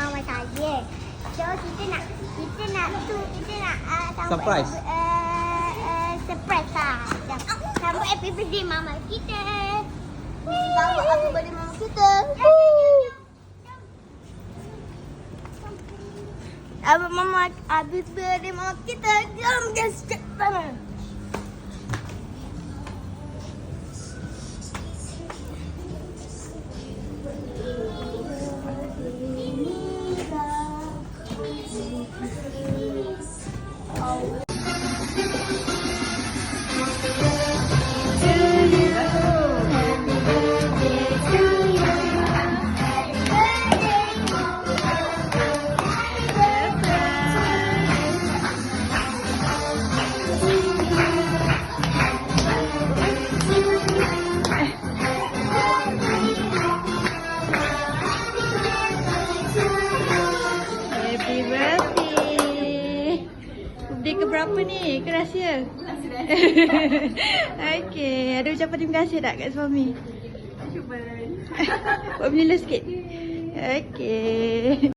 mama saya. So kita nak Surprise. Surprise lah. Sambut happy birthday mama kita. Sambut happy birthday mama kita. Happy birthday mama kita. Jom guys, cek sana. Happy birthday. Birthday ke berapa ni? Ke rahsia? Okey, ada ucapan terima kasih tak kat suami? Cuba. Buat menyeluh sikit. Okey.